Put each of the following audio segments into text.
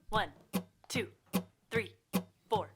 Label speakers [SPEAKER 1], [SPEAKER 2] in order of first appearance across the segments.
[SPEAKER 1] 1, 2, 3, 4.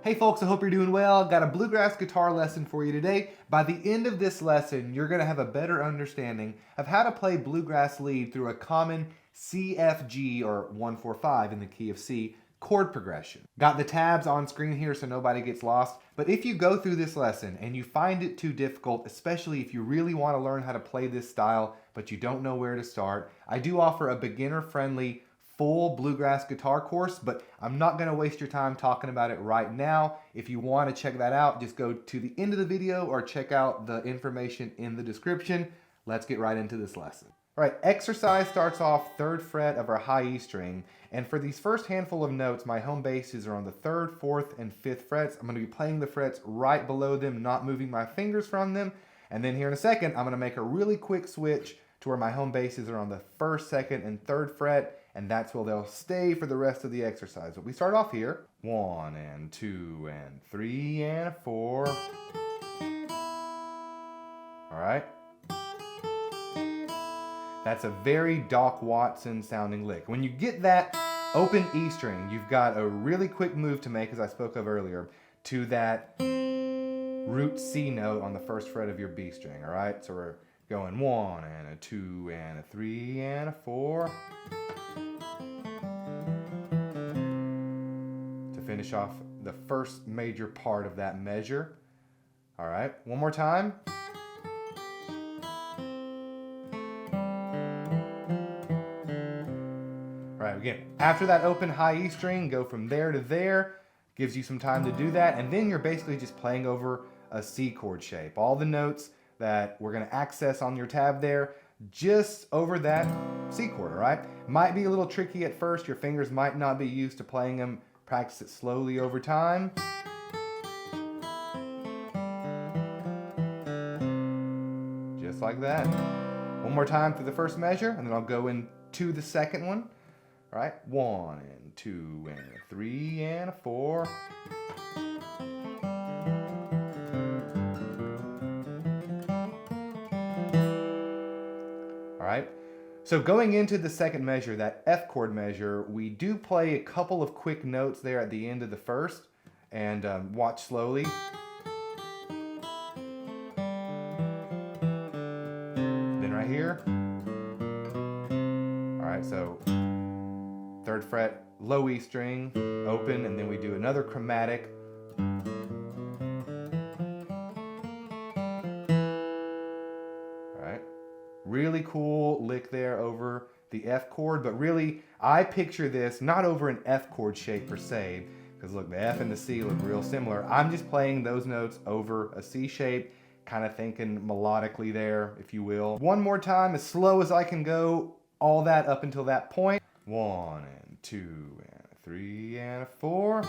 [SPEAKER 2] Hey folks, I hope you're doing well. Got a bluegrass guitar lesson for you today. By the end of this lesson, you're going to have a better understanding of how to play bluegrass lead through a common CFG or 1-4-5 in the key of C chord progression. Got the tabs on screen here so nobody gets lost, but if you go through this lesson and you find it too difficult, especially if you really want to learn how to play this style but you don't know where to start, I do offer a beginner-friendly full bluegrass guitar course, but I'm not going to waste your time talking about it right now. If you want to check that out, just go to the end of the video or check out the information in the description. Let's get right into this lesson. All right, exercise starts off 3rd fret of our high E string, and for these first handful of notes, my home bases are on the 3rd, 4th, and 5th frets. I'm going to be playing the frets right below them, not moving my fingers from them, and then here in a second, I'm going to make a really quick switch to where my home bases are on the 1st, 2nd, and 3rd fret, and that's where they'll stay for the rest of the exercise. But we start off here. 1 and 2 and 3 and 4. All right. That's a very Doc Watson sounding lick. When you get that open E string, you've got a really quick move to make, as I spoke of earlier, to that root C note on the 1st fret of your B string. All right. So we're going 1 and a 2 and a 3 and a 4. To finish off the first major part of that measure. All right, one more time. All right, again, after that open high E string, go from there to there. Gives you some time to do that, and then you're basically just playing over a C chord shape. All the notes that we're going to access on your tab there, just over that C chord, all right? Might be a little tricky at first. Your fingers might not be used to playing them. Practice it slowly over time. Just like that. One more time for the first measure, and then I'll go into the second one. All right, 1 and 2 and 3 and 4. All right, so going into the second measure, that F chord measure, we do play a couple of quick notes there at the end of the first, and watch slowly. Then right here. All right, so 3rd fret, low E string, open, and then we do another chromatic. Really cool lick there over the F chord, but really I picture this not over an F chord shape per se, because look, the F and the C look real similar. I'm just playing those notes over a C shape, kind of thinking melodically there, if you will. One more time, as slow as I can go, all that up until that point. 1 and 2 and 3 and 4.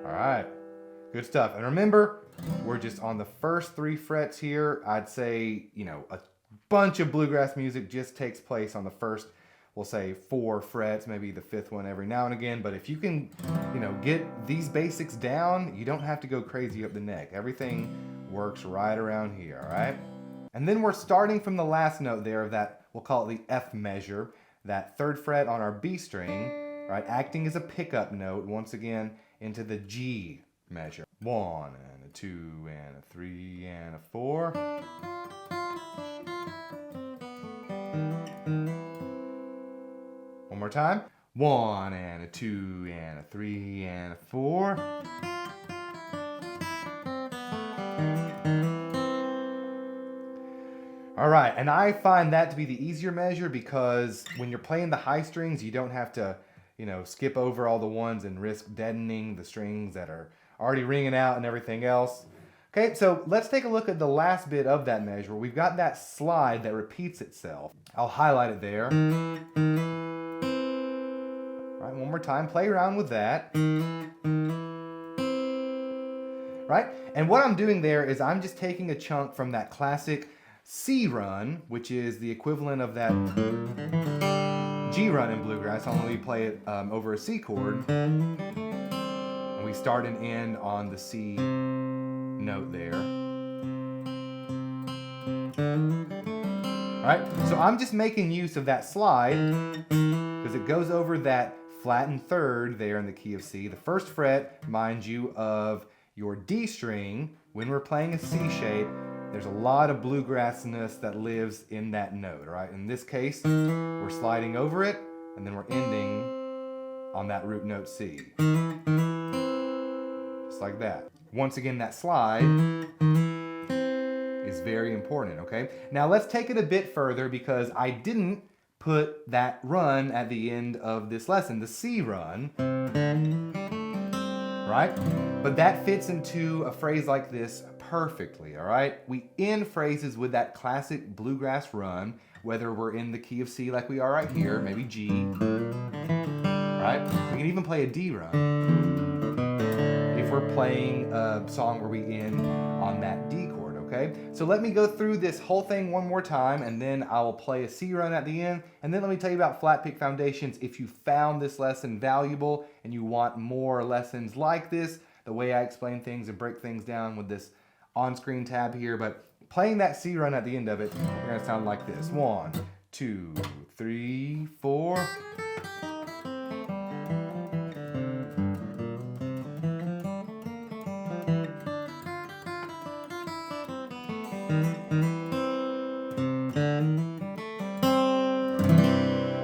[SPEAKER 2] Alright, good stuff. And remember, we're just on the first 3 frets here. I'd say, a bunch of bluegrass music just takes place on the first, we'll say 4 frets, maybe the 5th one every now and again. But if you can, get these basics down, you don't have to go crazy up the neck. Everything works right around here, all right? And then we're starting from the last note there of that, we'll call it the F measure, that 3rd fret on our B string, right? Acting as a pickup note, once again, into the G measure. 1 and a 2 and a 3 and a 4. One more time. 1 and a 2 and a 3 and a 4. All right, and I find that to be the easier measure because when you're playing the high strings, you don't have to skip over all the ones and risk deadening the strings that are already ringing out and everything else. Okay, so let's take a look at the last bit of that measure. We've got that slide that repeats itself. I'll highlight it there. All right, one more time, play around with that. Right? And what I'm doing there is I'm just taking a chunk from that classic C run, which is the equivalent of that G run in bluegrass, only we play it over a C chord. And we start and end on the C note there. All right, so I'm just making use of that slide because it goes over that flattened third there in the key of C. The first fret, mind you, of your D string. When we're playing a C shape, there's a lot of bluegrassness that lives in that note, all right? In this case, we're sliding over it, and then we're ending on that root note C. Just like that. Once again, that slide is very important, okay? Now let's take it a bit further because I didn't put that run at the end of this lesson, the C run, right? But that fits into a phrase like this perfectly, all right? We end phrases with that classic bluegrass run, whether we're in the key of C like we are right here, maybe G, right? We can even play a D run if we're playing a song where we end on that D chord, okay? So let me go through this whole thing one more time, and then I will play a C run at the end, and then let me tell you about Flatpick Foundations. If you found this lesson valuable and you want more lessons like this, the way I explain things and break things down with this on-screen tab here, but playing that C run at the end of it, we're gonna sound like this. 1, 2, 3, 4.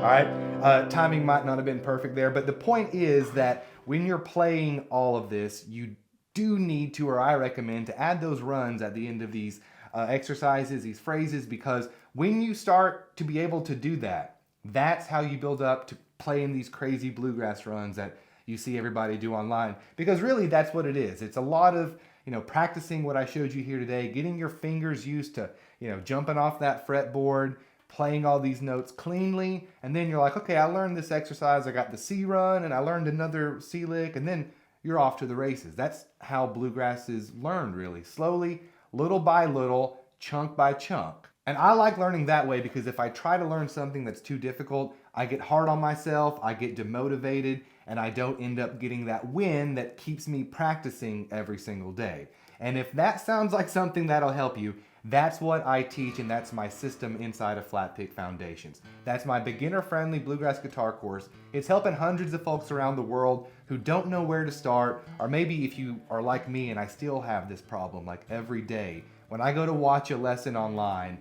[SPEAKER 2] All right, timing might not have been perfect there, but the point is that when you're playing all of this, you do need to, or I recommend, to add those runs at the end of these exercises, these phrases, because when you start to be able to do that, that's how you build up to playing these crazy bluegrass runs that you see everybody do online. Because really, that's what it is. It's a lot of, practicing what I showed you here today, getting your fingers used to, jumping off that fretboard, playing all these notes cleanly, and then you're like, okay, I learned this exercise, I got the C run, and I learned another C lick, and then you're off to the races. That's how bluegrass is learned, really. Slowly, little by little, chunk by chunk. And I like learning that way because if I try to learn something that's too difficult, I get hard on myself, I get demotivated, and I don't end up getting that win that keeps me practicing every single day. And if that sounds like something that'll help you, that's what I teach, and that's my system inside of Flatpick Foundations. That's my beginner-friendly bluegrass guitar course. It's helping hundreds of folks around the world who don't know where to start, or maybe if you are like me and I still have this problem, like every day, when I go to watch a lesson online,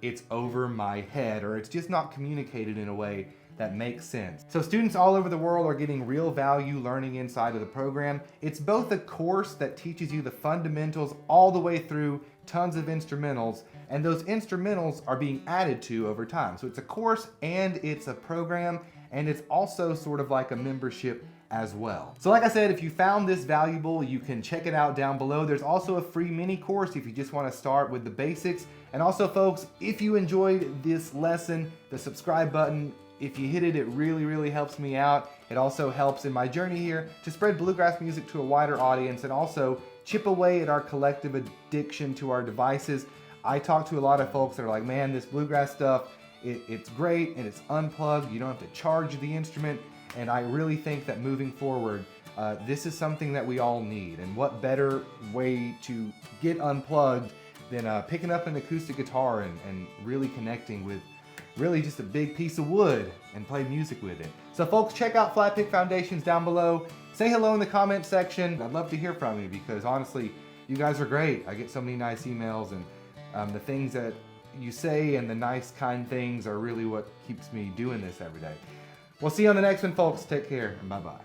[SPEAKER 2] it's over my head, or it's just not communicated in a way that makes sense. So students all over the world are getting real value learning inside of the program. It's both a course that teaches you the fundamentals all the way through tons of instrumentals, and those instrumentals are being added to over time. So it's a course and it's a program, and it's also sort of like a membership as well. So like I said, if you found this valuable, you can check it out down below. There's also a free mini course if you just want to start with the basics. And also folks, if you enjoyed this lesson, the subscribe button, if you hit it, it really, really helps me out. It also helps in my journey here to spread bluegrass music to a wider audience and also chip away at our collective addiction to our devices. I talk to a lot of folks that are like, man, this bluegrass stuff, it's great and it's unplugged. You don't have to charge the instrument. And I really think that moving forward, this is something that we all need. And what better way to get unplugged than picking up an acoustic guitar and really connecting with really just a big piece of wood and play music with it. So folks, check out Flatpick Foundations down below. Say hello in the comment section. I'd love to hear from you because honestly, you guys are great. I get so many nice emails, and the things that you say and the nice, kind things are really what keeps me doing this every day. We'll see you on the next one, folks. Take care and bye-bye.